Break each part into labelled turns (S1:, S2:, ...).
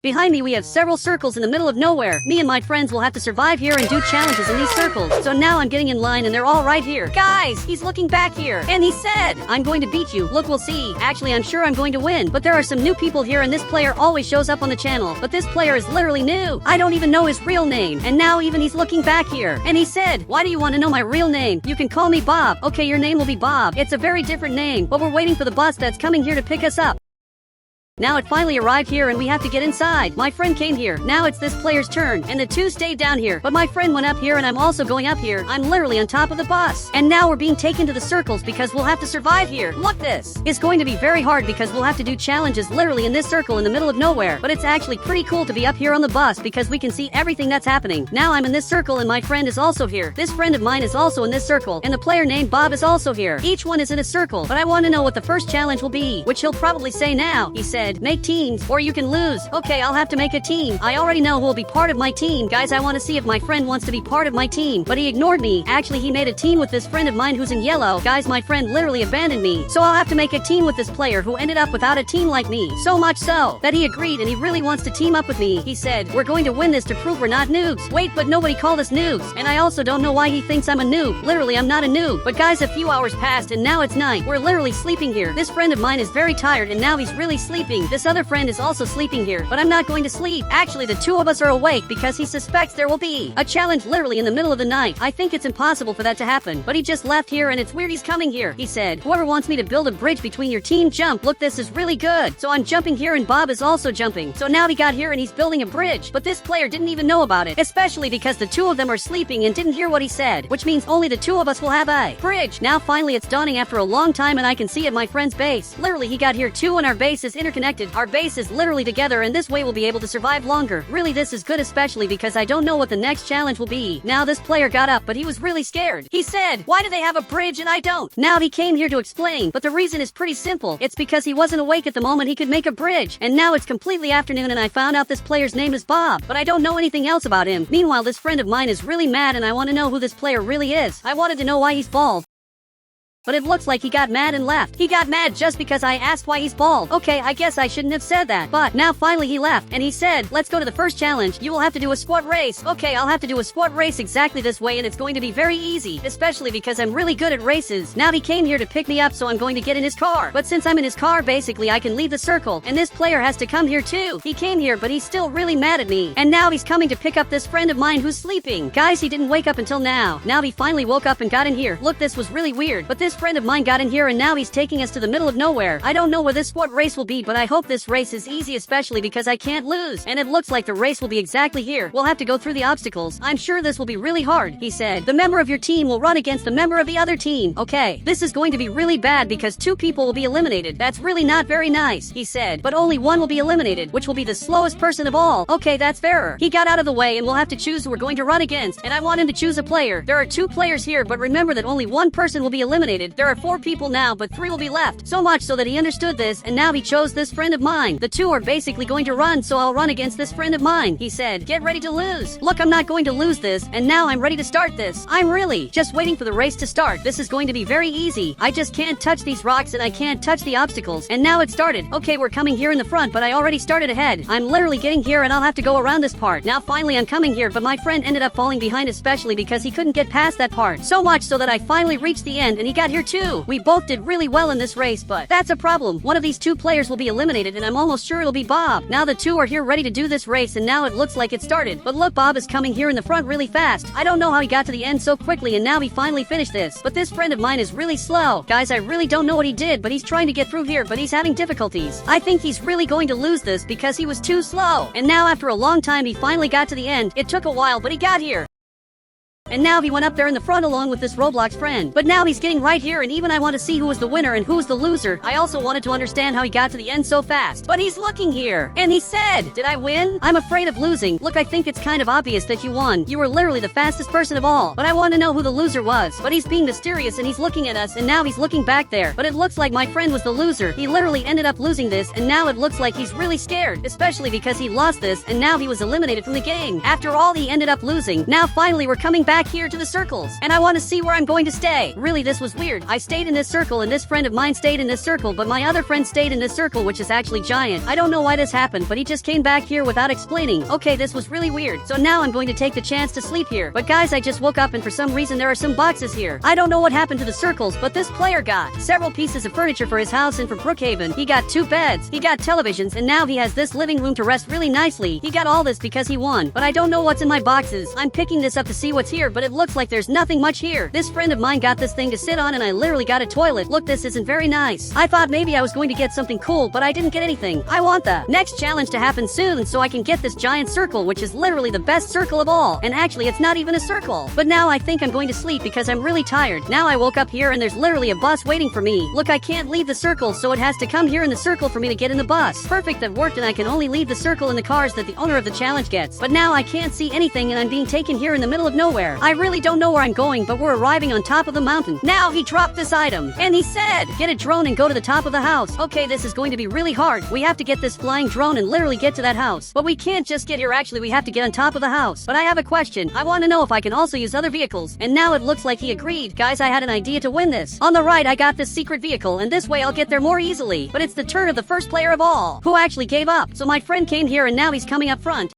S1: Behind me we have several circles in the middle of nowhere. Me and my friends will have to survive here and do challenges in these circles. So now I'm getting in line and they're all right here. Guys, he's looking back here. And he said, I'm going to beat you. Look, we'll see. Actually, I'm sure I'm going to win. But there are some new people here and this player always shows up on the channel. But this player is literally new. I don't even know his real name. And now even he's looking back here. And he said, why do you want to know my real name? You can call me Bob. Okay, your name will be Bob. It's a very different name. But we're waiting for the bus that's coming here to pick us up. Now it finally arrived here and we have to get inside. My friend came here. Now it's this player's turn. And the two stayed down here. But my friend went up here and I'm also going up here. I'm literally on top of the bus. And now we're being taken to the circles because we'll have to survive here. Look this. It's going to be very hard because we'll have to do challenges literally in this circle in the middle of nowhere. But it's actually pretty cool to be up here on the bus because we can see everything that's happening. Now I'm in this circle and my friend is also here. This friend of mine is also in this circle. And the player named Bob is also here. Each one is in a circle. But I want to know what the first challenge will be. Which he'll probably say now. He said, make teams. Or you can lose. Okay, I'll have to make a team. I already know who will be part of my team. Guys, I want to see if my friend wants to be part of my team. But he ignored me. Actually, he made a team with this friend of mine who's in yellow. Guys, my friend literally abandoned me. So I'll have to make a team with this player who ended up without a team like me. So much so that he agreed and he really wants to team up with me. He said, we're going to win this to prove we're not noobs. Wait, but nobody called us noobs. And I also don't know why he thinks I'm a noob. Literally, I'm not a noob. But guys, a few hours passed and now it's night. We're literally sleeping here. This friend of mine is very tired and now he's really sleeping. This other friend is also sleeping here, but I'm not going to sleep. Actually, the two of us are awake because he suspects there will be a challenge literally in the middle of the night. I think it's impossible for that to happen, but he just left here and it's weird he's coming here. He said, whoever wants me to build a bridge between your team, jump. Look, this is really good. So I'm jumping here and Bob is also jumping. So now he got here and he's building a bridge, but this player didn't even know about it, especially because the two of them are sleeping and didn't hear what he said, which means only the two of us will have a bridge. Now finally it's dawning after a long time and I can see at my friend's base. Literally, he got here too and our base is interconnected. Our base is literally together and this way we'll be able to survive longer. Really, this is good, especially because I don't know what the next challenge will be. Now this player got up, but he was really scared. He said, why do they have a bridge and I don't? Now he came here to explain, but the reason is pretty simple. It's because he wasn't awake at the moment he could make a bridge. And now it's completely afternoon and I found out this player's name is Bob, but I don't know anything else about him. Meanwhile, this friend of mine is really mad and I want to know who this player really is. I wanted to know why he's bald. But it looks like he got mad and left. He got mad just because I asked why he's bald. Okay, I guess I shouldn't have said that. But now finally he left and he said, let's go to the first challenge. You will have to do a squat race. Okay, I'll have to do a squat race exactly this way and it's going to be very easy, especially because I'm really good at races. Now he came here to pick me up, so I'm going to get in his car. But since I'm in his car, basically I can leave the circle. And this player has to come here too. He came here, but he's still really mad at me. And now he's coming to pick up this friend of mine who's sleeping. Guys, he didn't wake up until now. Now he finally woke up and got in here. Look, this was really weird. But this friend of mine got in here and now he's taking us to the middle of nowhere. I don't know where this squat race will be, but I hope this race is easy, especially because I can't lose. And it looks like the race will be exactly here. We'll have to go through the obstacles. I'm sure this will be really hard. He said, the member of your team will run against the member of the other team. Okay, this is going to be really bad because two people will be eliminated. That's really not very nice. He said, but only one will be eliminated, which will be the slowest person of all. Okay, that's fairer. He got out of the way and we'll have to choose who we're going to run against. And I want him to choose a player. There are two players here, but remember that only one person will be eliminated. There are 4 people now, but 3 will be left. So much so that he understood this, and now he chose this friend of mine. The two are basically going to run, so I'll run against this friend of mine. He said, get ready to lose. Look, I'm not going to lose this, and now I'm ready to start this. I'm really just waiting for the race to start. This is going to be very easy. I just can't touch these rocks and I can't touch the obstacles. And now it started. Okay, we're coming here in the front, but I already started ahead. I'm literally getting here and I'll have to go around this part. Now finally I'm coming here, but my friend ended up falling behind, especially because he couldn't get past that part. So much so that I finally reached the end and he got here too. We both did really well in this race, but that's a problem. One of these two players will be eliminated and I'm almost sure it'll be Bob. Now the two are here ready to do this race and now it looks like it started. But look, Bob is coming here in the front really fast. I don't know how he got to the end so quickly and now he finally finished this. But this friend of mine is really slow. Guys, I really don't know what he did, but he's trying to get through here, but he's having difficulties. I think he's really going to lose this because he was too slow. And now after a long time he finally got to the end. It took a while, but he got here. And now he went up there in the front along with this Roblox friend. But now he's getting right here and even I want to see who was the winner and who's the loser. I also wanted to understand how he got to the end so fast. But he's looking here. And he said, did I win? I'm afraid of losing. Look, I think it's kind of obvious that you won. You were literally the fastest person of all. But I want to know who the loser was. But he's being mysterious and he's looking at us and now he's looking back there. But it looks like my friend was the loser. He literally ended up losing this and now it looks like he's really scared. Especially because he lost this and now he was eliminated from the game. After all, he ended up losing. Now finally we're coming back back here to the circles, and I want to see where I'm going to stay. Really, this was weird. I stayed in this circle and this friend of mine stayed in this circle, but my other friend stayed in this circle, which is actually giant. I don't know why this happened, but he just came back here without explaining. Okay, this was really weird. So now I'm going to take the chance to sleep here. But guys, I just woke up and for some reason there are some boxes here. I don't know what happened to the circles, but this player got several pieces of furniture for his house, and for Brookhaven, he got 2 beds, he got televisions, and now he has this living room to rest really nicely. He got all this because he won, but I don't know what's in my boxes. I'm picking this up to see what's here, but it looks like there's nothing much here. This friend of mine got this thing to sit on, and I literally got a toilet. Look, this isn't very nice. I thought maybe I was going to get something cool, but I didn't get anything. I want the next challenge to happen soon so I can get this giant circle, which is literally the best circle of all. And actually, it's not even a circle. But now I think I'm going to sleep because I'm really tired. Now I woke up here and there's literally a bus waiting for me. Look, I can't leave the circle, so it has to come here in the circle for me to get in the bus. Perfect, that worked, and I can only leave the circle in the cars that the owner of the challenge gets. But now I can't see anything and I'm being taken here in the middle of nowhere. I really don't know where I'm going, but we're arriving on top of the mountain. Now he dropped this item and he said, get a drone and go to the top of the house. Okay, this is going to be really hard. We have to get this flying drone and literally get to that house. But we can't just get here, actually we have to get on top of the house. But I have a question. I want to know if I can also use other vehicles. And now it looks like he agreed. Guys, I had an idea to win this. On the right, I got this secret vehicle, and this way I'll get there more easily. But it's the turn of the first player of all, who actually gave up. So my friend came here and now he's coming up front.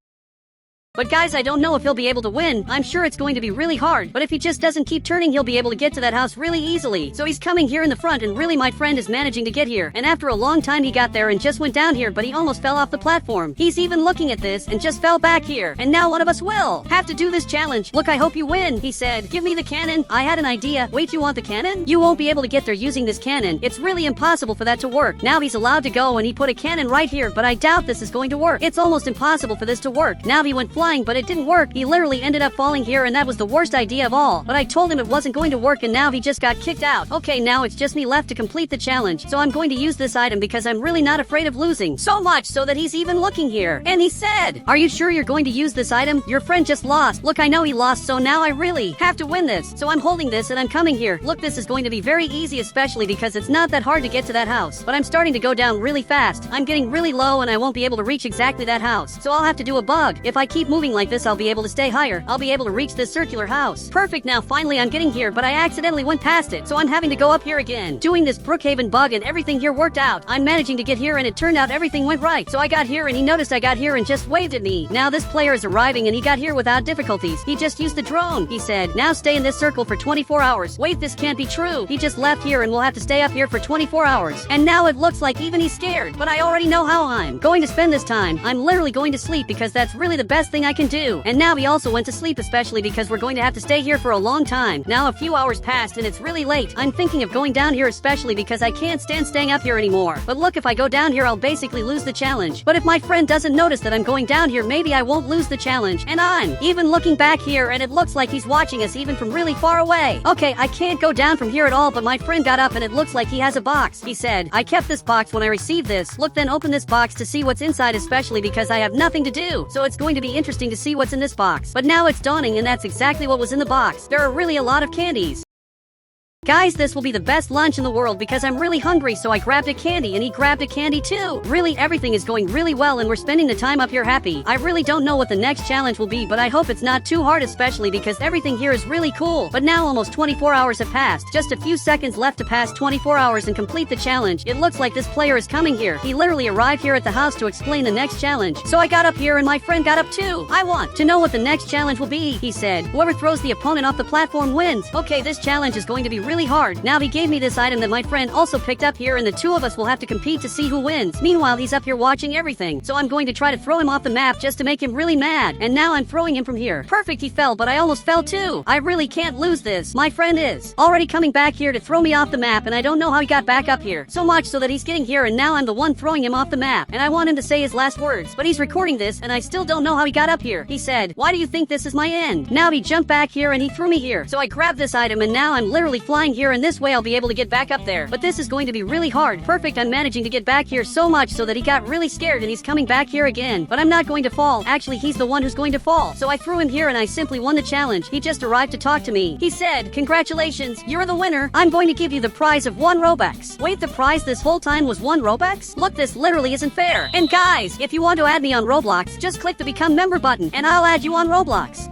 S1: But guys, I don't know if he'll be able to win. I'm sure it's going to be really hard, but if he just doesn't keep turning, he'll be able to get to that house really easily. So he's coming here in the front, and really my friend is managing to get here. And after a long time he got there and just went down here, but he almost fell off the platform. He's even looking at this and just fell back here. And now one of us will have to do this challenge. Look, I hope you win, he said. Give me the cannon. I had an idea. Wait, you want the cannon? You won't be able to get there using this cannon. It's really impossible for that to work. Now he's allowed to go, and he put a cannon right here, but I doubt this is going to work. It's almost impossible for this to work. Now he went flying, but it didn't work. He literally ended up falling here, and that was the worst idea of all. But I told him it wasn't going to work, and now he just got kicked out. Okay, now it's just me left to complete the challenge. So I'm going to use this item because I'm really not afraid of losing. So much so that he's even looking here. And he said, are you sure you're going to use this item? Your friend just lost. Look, I know he lost, so now I really have to win this. So I'm holding this and I'm coming here. Look, this is going to be very easy, especially because it's not that hard to get to that house. But I'm starting to go down really fast. I'm getting really low and I won't be able to reach exactly that house. So I'll have to do a bug. If I keep moving like this, I'll be able to stay higher. I'll be able to reach this circular house. Perfect, now finally I'm getting here, but I accidentally went past it, so I'm having to go up here again. Doing this Brookhaven bug and everything here worked out. I'm managing to get here and it turned out everything went right. So I got here and he noticed I got here and just waved at me. Now this player is arriving and he got here without difficulties. He just used the drone. He said, now stay in this circle for 24 hours. Wait, this can't be true. He just left here and we'll have to stay up here for 24 hours. And now it looks like even he's scared, but I already know how I'm going to spend this time. I'm literally going to sleep because that's really the best thing I can do. And now he also went to sleep, especially because we're going to have to stay here for a long time. Now a few hours passed and it's really late. I'm thinking of going down here, especially because I can't stand staying up here anymore. But look, if I go down here, I'll basically lose the challenge. But if my friend doesn't notice that I'm going down here, maybe I won't lose the challenge. And I'm even looking back here and it looks like he's watching us even from really far away. Okay, I can't go down from here at all, but my friend got up and it looks like he has a box. He said, I kept this box when I received this. Look, then open this box to see what's inside, especially because I have nothing to do. So it's going to be interesting to see what's in this box. But now it's dawning and that's exactly what was in the box. There are really a lot of candies. Guys, this will be the best lunch in the world because I'm really hungry, so I grabbed a candy and he grabbed a candy too. Really, everything is going really well and we're spending the time up here happy. I really don't know what the next challenge will be, but I hope it's not too hard, especially because everything here is really cool. But now almost 24 hours have passed. Just a few seconds left to pass 24 hours and complete the challenge. It looks like this player is coming here. He literally arrived here at the house to explain the next challenge. So I got up here and my friend got up too. I want to know what the next challenge will be, he said. Whoever throws the opponent off the platform wins. Okay, this challenge is going to be really hard. Now he gave me this item that my friend also picked up here and the two of us will have to compete to see who wins. Meanwhile, he's up here watching everything. So I'm going to try to throw him off the map just to make him really mad. And now I'm throwing him from here. Perfect, he fell, but I almost fell too. I really can't lose this. My friend is already coming back here to throw me off the map and I don't know how he got back up here. So much so that he's getting here and now I'm the one throwing him off the map. And I want him to say his last words, but he's recording this and I still don't know how he got up here. He said, why do you think this is my end? Now he jumped back here and he threw me here. So I grabbed this item and now I'm literally flying here and this way I'll be able to get back up there. But this is going to be really hard. Perfect, I'm managing to get back here so much so that he got really scared and he's coming back here again. But I'm not going to fall. Actually, he's the one who's going to fall. So I threw him here and I simply won the challenge. He just arrived to talk to me. He said, congratulations, you're the winner. I'm going to give you the prize of 1 Robux. Wait, the prize this whole time was 1 Robux? Look, this literally isn't fair. And guys, if you want to add me on Roblox, just click the become member button and I'll add you on Roblox.